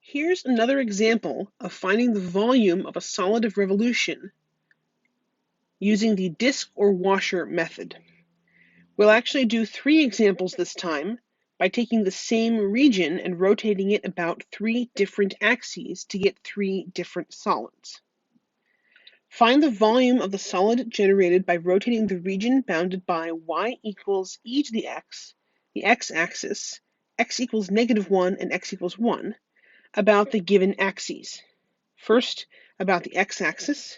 Here's another example of finding the volume of a solid of revolution using the disk or washer method. We'll actually do 3 examples this time by taking the same region and rotating it about 3 different axes to get 3 different solids. Find the volume of the solid generated by rotating the region bounded by y equals e to the x-axis, x equals -1 and x equals 1, about the given axes. First, about the x-axis,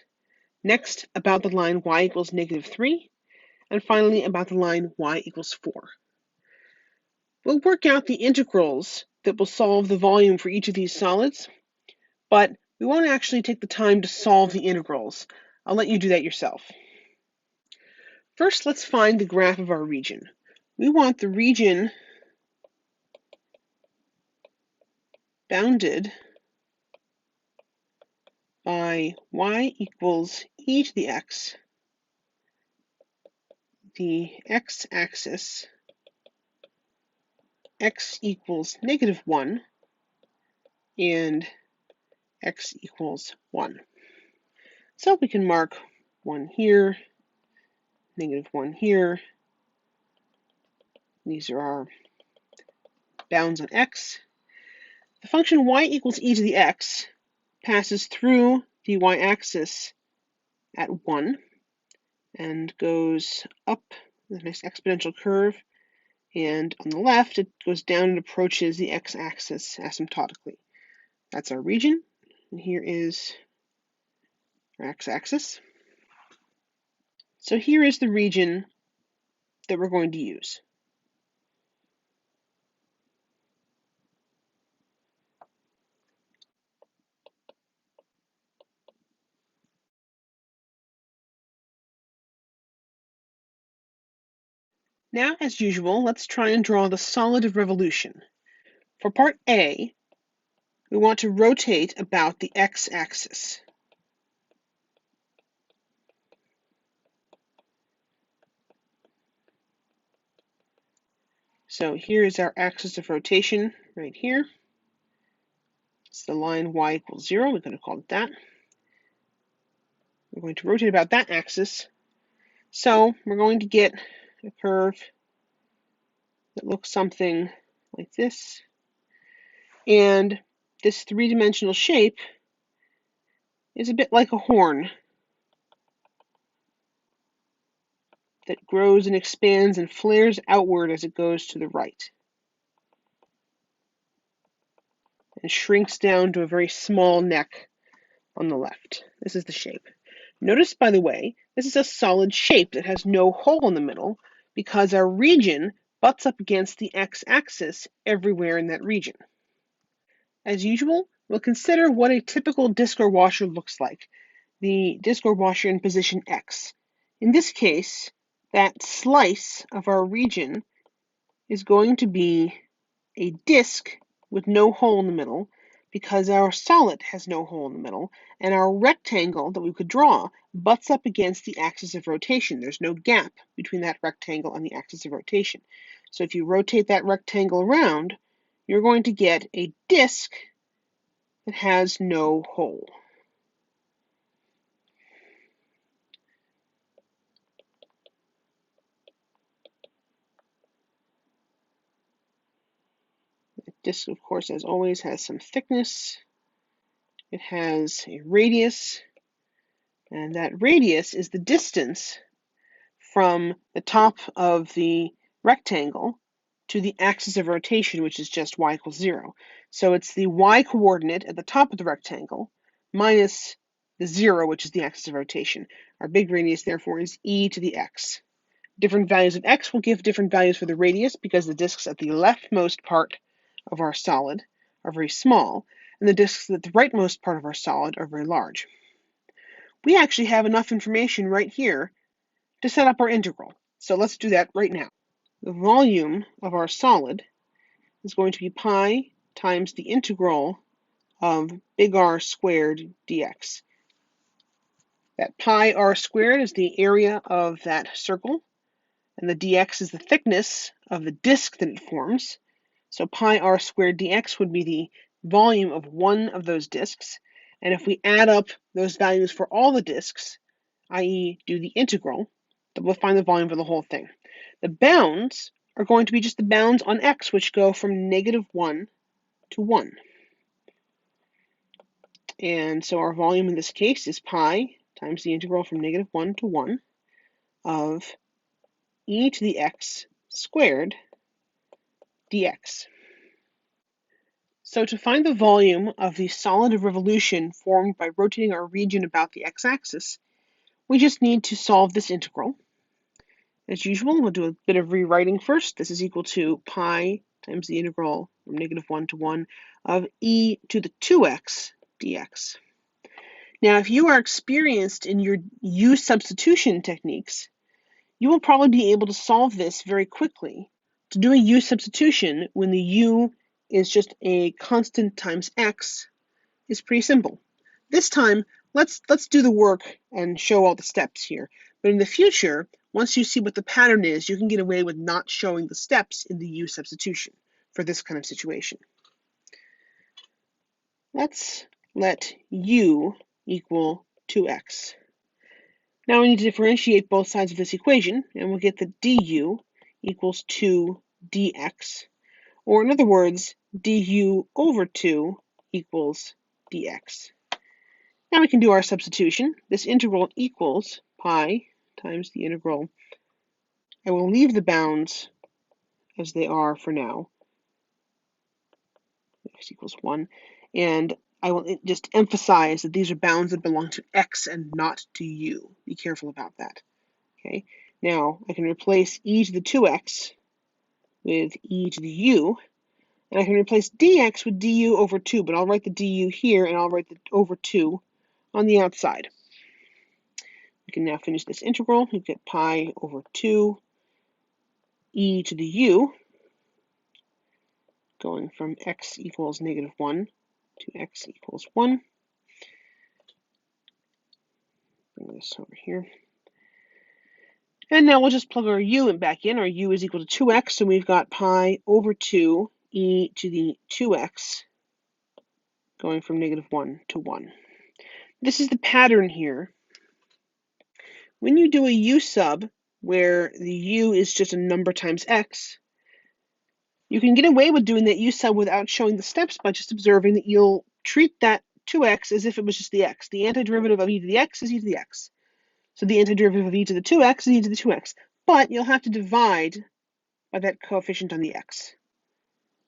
next, about the line y equals -3, and finally, about the line y equals 4. We'll work out the integrals that will solve the volume for each of these solids, but we won't actually take the time to solve the integrals. I'll let you do that yourself. First, let's find the graph of our region. We want the region bounded by y equals e to the x, the x-axis, x equals -1, and x equals 1. So we can mark 1 here, -1 here. These are our bounds on x. The function y equals e to the x passes through the y-axis at 1 and goes up the nice exponential curve, and on the left it goes down and approaches the x-axis asymptotically. That's our region, and here is our x-axis. So here is the region that we're going to use. Now, as usual, let's try and draw the solid of revolution. For part A, we want to rotate about the x-axis. So here is our axis of rotation right here. It's the line y equals 0. We could have called it that. We're going to rotate about that axis. So we're going to get a curve that looks something like this. And this three-dimensional shape is a bit like a horn that grows and expands and flares outward as it goes to the right, and shrinks down to a very small neck on the left. This is the shape. Notice, by the way, this is a solid shape that has no hole in the middle because our region butts up against the x-axis everywhere in that region. As usual, we'll consider what a typical disk or washer looks like, the disk or washer in position X. In this case, that slice of our region is going to be a disk with no hole in the middle because our solid has no hole in the middle, and our rectangle that we could draw butts up against the axis of rotation. There's no gap between that rectangle and the axis of rotation. So if you rotate that rectangle around, you're going to get a disk that has no hole. The disk, of course, as always, has some thickness. It has a radius, and that radius is the distance from the top of the rectangle to the axis of rotation, which is just y equals 0. So it's the y coordinate at the top of the rectangle minus the 0, which is the axis of rotation. Our big radius, therefore, is e to the x. Different values of x will give different values for the radius because the disks at the leftmost part of our solid are very small, and the disks at the rightmost part of our solid are very large. We actually have enough information right here to set up our integral. So let's do that right now. The volume of our solid is going to be pi times the integral of big R squared dx. That pi r squared is the area of that circle, and the dx is the thickness of the disk that it forms. So pi r squared dx would be the volume of one of those disks, and if we add up those values for all the disks, i.e. do the integral, then we'll find the volume for the whole thing. The bounds are going to be just the bounds on x, which go from -1 to 1. And so our volume in this case is pi times the integral from -1 to 1 of e to the x squared dx. So to find the volume of the solid of revolution formed by rotating our region about the x-axis, we just need to solve this integral. As usual, we'll do a bit of rewriting first. This is equal to pi times the integral from -1 to 1 of e to the 2x dx. Now, if you are experienced in your u substitution techniques, you will probably be able to solve this very quickly. To do a u substitution when the u is just a constant times x is pretty simple. This time, let's do the work and show all the steps here. But in the future, once you see what the pattern is, you can get away with not showing the steps in the u substitution for this kind of situation. Let's let u equal 2x. Now we need to differentiate both sides of this equation, and we'll get that du equals 2 dx. Or in other words, du over 2 equals dx. Now we can do our substitution. This integral equals pi times the integral. I will leave the bounds as they are for now. X equals 1. And I will just emphasize that these are bounds that belong to x and not to u. Be careful about that. Okay. Now I can replace e to the 2x with e to the u. And I can replace dx with du over 2, but I'll write the du here and I'll write the over 2 on the outside. We can now finish this integral. We get pi over 2 e to the u, going from x equals -1 to x equals 1. Bring this over here. And now we'll just plug our u back in. Our u is equal to 2x, so we've got pi over 2 e to the 2x, going from -1 to 1. This is the pattern here. When you do a u sub, where the u is just a number times x, you can get away with doing that u sub without showing the steps by just observing that you'll treat that 2x as if it was just the x. The antiderivative of e to the x is e to the x. So the antiderivative of e to the 2x is e to the 2x. But you'll have to divide by that coefficient on the x.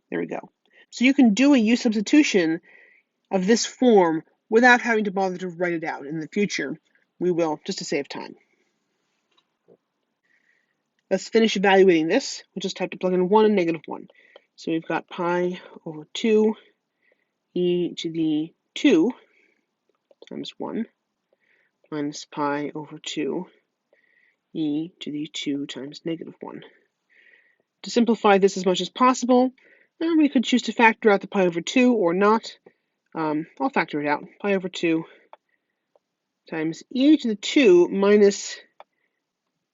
There we go. So you can do a u substitution of this form without having to bother to write it out. In the future, we will, just to save time. Let's finish evaluating this. We'll just have to plug in 1 and -1. So we've got pi over 2 e to the 2 times 1 minus pi over 2 e to the 2 times -1. To simplify this as much as possible, we could choose to factor out the pi over 2 or not. I'll factor it out. Pi over 2 times e to the 2 minus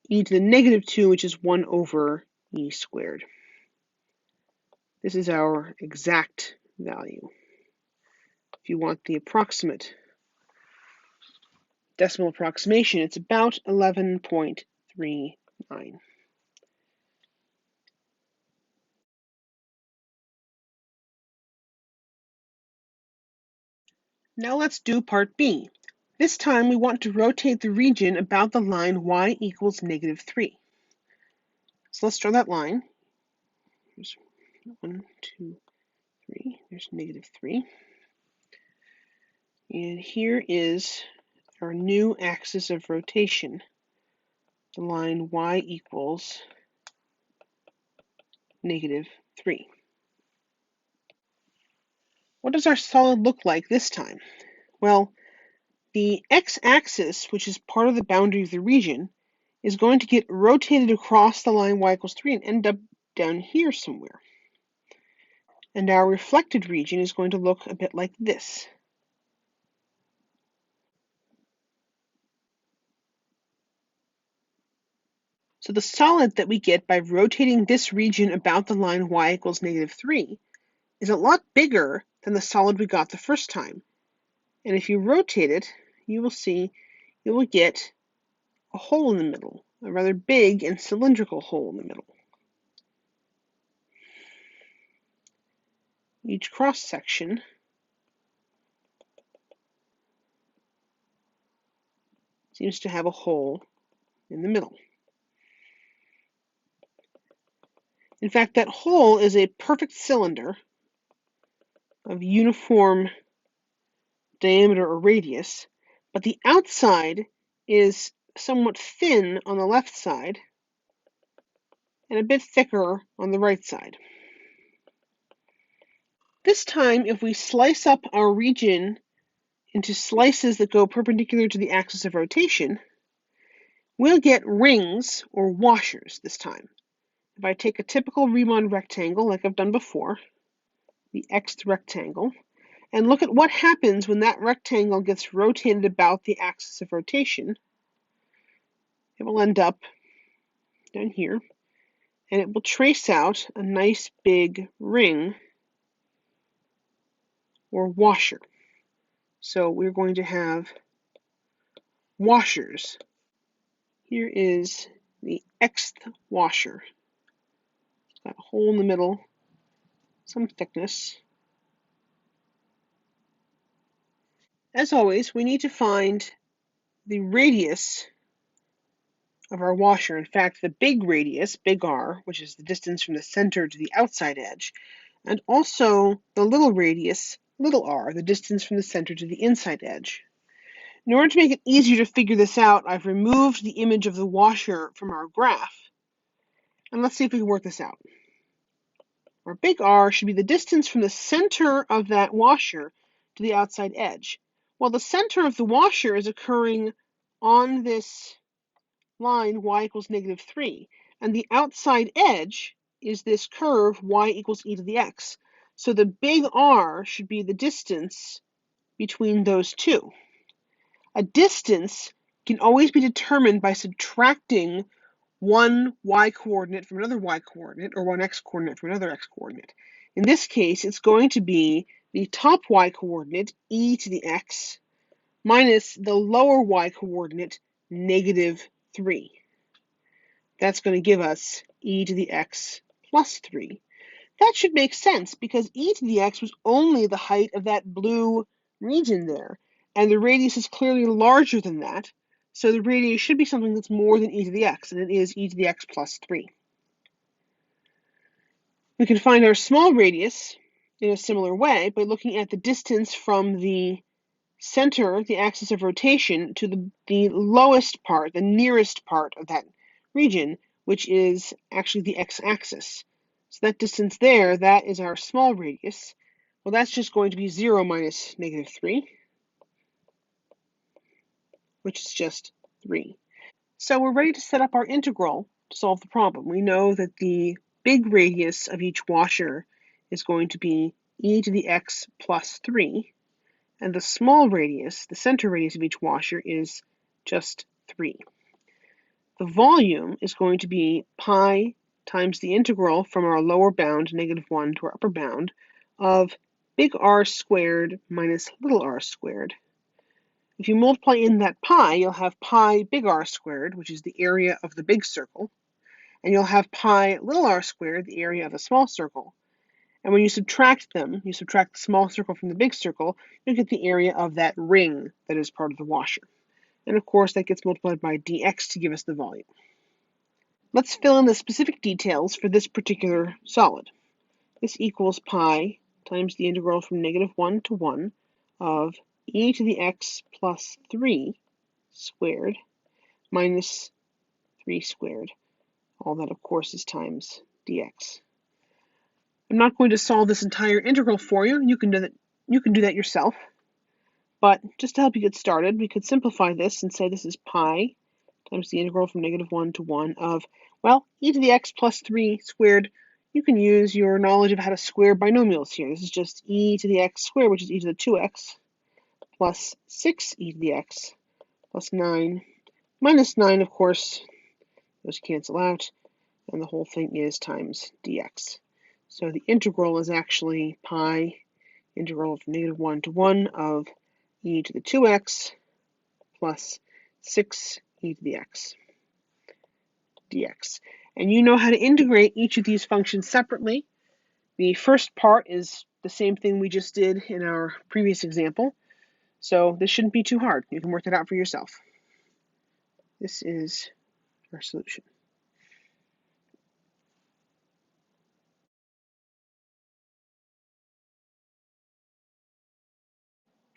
e to the -2, which is 1 over e squared. This is our exact value. If you want the approximate decimal approximation, it's about 11.39. Now let's do part B. This time we want to rotate the region about the line y equals -3. So let's draw that line. There's 1, 2, 3. There's -3. And here is our new axis of rotation. The line y equals -3. What does our solid look like this time? Well, the x-axis, which is part of the boundary of the region, is going to get rotated across the line y equals 3 and end up down here somewhere. And our reflected region is going to look a bit like this. So the solid that we get by rotating this region about the line y equals -3 is a lot bigger than the solid we got the first time. And if you rotate it, you will see you will get a hole in the middle, a rather big and cylindrical hole in the middle. Each cross section seems to have a hole in the middle. In fact, that hole is a perfect cylinder of uniform diameter or radius, but the outside is somewhat thin on the left side and a bit thicker on the right side. This time, if we slice up our region into slices that go perpendicular to the axis of rotation, we'll get rings or washers this time. If I take a typical Riemann rectangle like I've done before, the xth rectangle, and look at what happens when that rectangle gets rotated about the axis of rotation, it will end up down here, and it will trace out a nice big ring or washer. So we're going to have washers. Here is the xth washer. It's got a hole in the middle, some thickness. As always, we need to find the radius of our washer. In fact, the big radius, big R, which is the distance from the center to the outside edge, and also the little radius, little r, the distance from the center to the inside edge. In order to make it easier to figure this out, I've removed the image of the washer from our graph. And let's see if we can work this out. Our big R should be the distance from the center of that washer to the outside edge. Well, the center of the washer is occurring on this line y equals -3, and the outside edge is this curve y equals e to the x. So the big R should be the distance between those two. A distance can always be determined by subtracting one y coordinate from another y coordinate, or one x coordinate from another x coordinate. In this case, it's going to be the top y coordinate, e to the x, minus the lower y coordinate, -3. That's going to give us e to the x plus 3. That should make sense because e to the x was only the height of that blue region there, and the radius is clearly larger than that, so the radius should be something that's more than e to the x, and it is e to the x plus 3. We can find our small radius in a similar way by looking at the distance from the center, the axis of rotation, to the lowest part, the nearest part of that region, which is actually the x-axis. So that distance there, that is our small radius. Well, that's just going to be 0 minus -3, which is just 3. So we're ready to set up our integral to solve the problem. We know that the big radius of each washer is going to be e to the x plus 3, and the small radius, the center radius of each washer, is just 3. The volume is going to be pi times the integral from our lower bound, -1, to our upper bound of big R squared minus little r squared. If you multiply in that pi, you'll have pi big R squared, which is the area of the big circle, and you'll have pi little r squared, the area of the small circle. And when you subtract them, you subtract the small circle from the big circle, you get the area of that ring that is part of the washer. And of course, that gets multiplied by dx to give us the volume. Let's fill in the specific details for this particular solid. This equals pi times the integral from -1 to 1 of e to the x plus 3 squared minus 3 squared. All that, of course, is times dx. I'm not going to solve this entire integral for you. You can do that yourself. But just to help you get started, we could simplify this and say this is pi times the integral from -1 to 1 of, well, e to the x plus 3 squared. You can use your knowledge of how to square binomials here. This is just e to the x squared, which is e to the 2x, plus 6e to the x, plus 9, minus 9, of course. Those cancel out, and the whole thing is times dx. So the integral is actually pi integral from -1 to 1 of e to the 2x plus 6 e to the x dx. And you know how to integrate each of these functions separately. The first part is the same thing we just did in our previous example, so this shouldn't be too hard. You can work it out for yourself. This is our solution.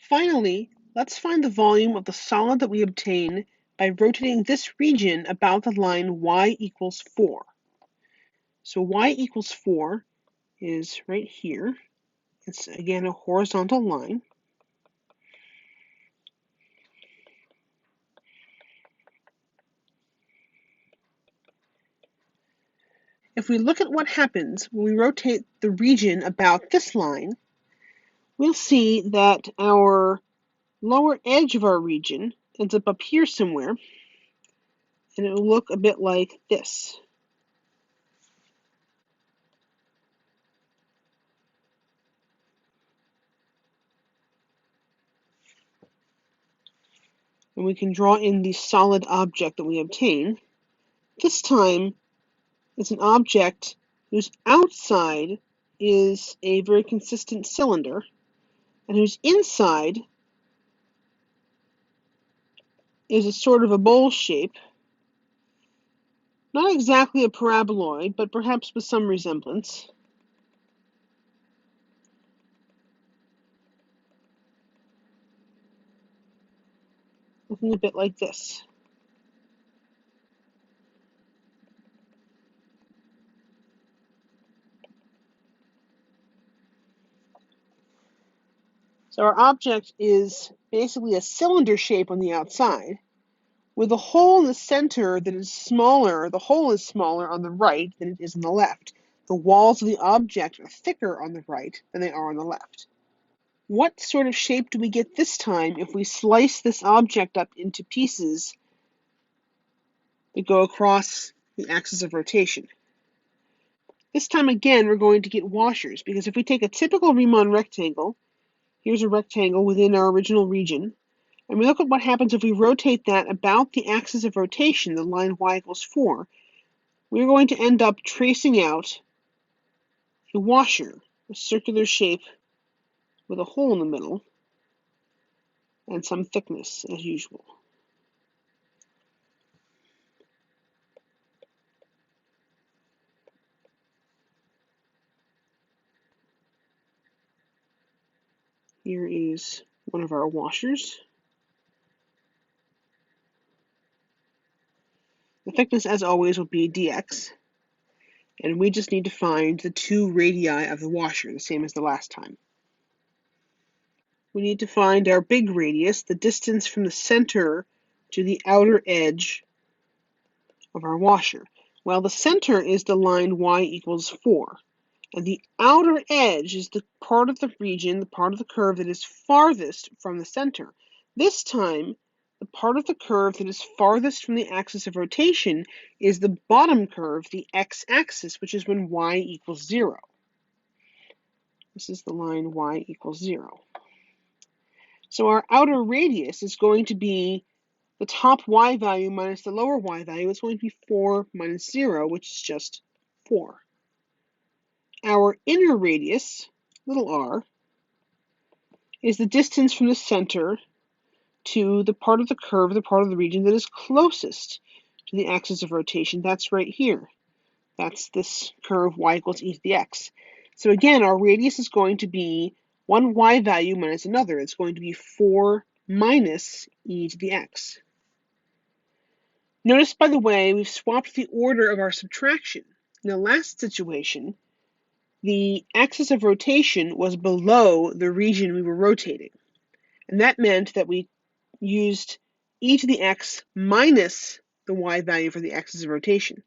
Finally, let's find the volume of the solid that we obtain by rotating this region about the line y equals 4. So y equals 4 is right here. It's again a horizontal line. If we look at what happens when we rotate the region about this line, we'll see that our lower edge of our region ends up here somewhere, and it will look a bit like this. And we can draw in the solid object that we obtain. This time, it's an object whose outside is a very consistent cylinder, and whose inside is a sort of a bowl shape. Not exactly a paraboloid, but perhaps with some resemblance. Looking a bit like this. So our object is basically a cylinder shape on the outside, with a hole in the center that is smaller. The hole is smaller on the right than it is on the left. The walls of the object are thicker on the right than they are on the left. What sort of shape do we get this time if we slice this object up into pieces that go across the axis of rotation? This time again, we're going to get washers, because if we take a typical Riemann rectangle, here's a rectangle within our original region, and we look at what happens if we rotate that about the axis of rotation, the line y equals 4, we're going to end up tracing out a washer, a circular shape with a hole in the middle and some thickness as usual. Here is one of our washers. The thickness, as always, will be dx, and we just need to find the two radii of the washer, the same as the last time. We need to find our big radius, the distance from the center to the outer edge of our washer. Well, the center is the line y equals 4, and the outer edge is the part of the region, the part of the curve that is farthest from the center. This time, the part of the curve that is farthest from the axis of rotation is the bottom curve, the x-axis, which is when y equals 0. This is the line y equals 0. So our outer radius is going to be the top y value minus the lower y value. It's going to be 4 minus 0, which is just 4. Our inner radius, little r, is the distance from the center to the part of the curve, the part of the region that is closest to the axis of rotation. That's right here. That's this curve y equals e to the x. So again, our radius is going to be one y value minus another. It's going to be 4 minus e to the x. Notice, by the way, we've swapped the order of our subtraction. In the last situation, the axis of rotation was below the region we were rotating. And that meant that we used e to the x minus the y value for the axis of rotation.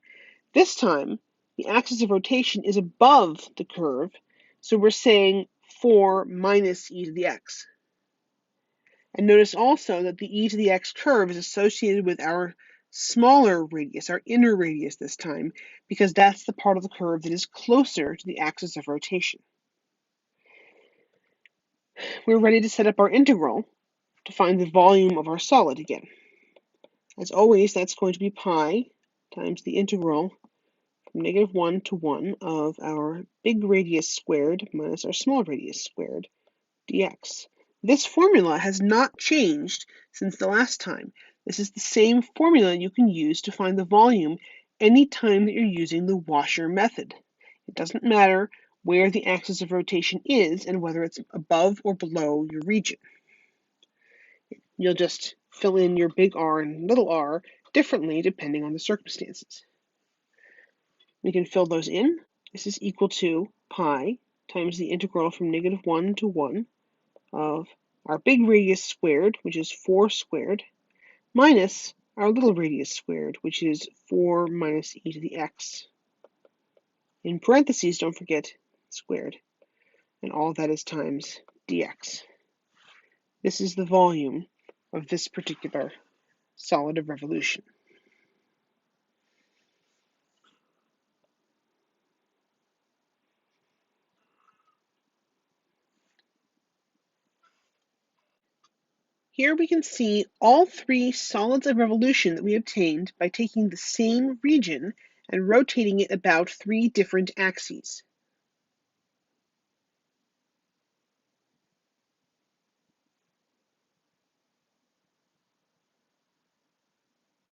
This time, the axis of rotation is above the curve, so we're saying 4 minus e to the x. And notice also that the e to the x curve is associated with our smaller radius, our inner radius this time, because that's the part of the curve that is closer to the axis of rotation. we're ready to set up our integral to find the volume of our solid again. As always, that's going to be pi times the integral from -1 to 1 of our big radius squared minus our small radius squared dx. This formula has not changed since the last time. This is the same formula you can use to find the volume anytime that you're using the washer method. It doesn't matter where the axis of rotation is and whether it's above or below your region. You'll just fill in your big R and little r differently depending on the circumstances. We can fill those in. This is equal to pi times the integral from -1 to 1 of our big radius squared, which is 4 squared, minus our little radius squared, which is 4 minus e to the x. In parentheses, don't forget squared. And all that is times dx. This is the volume of this particular solid of revolution. Here we can see all three solids of revolution that we obtained by taking the same region and rotating it about 3 different axes.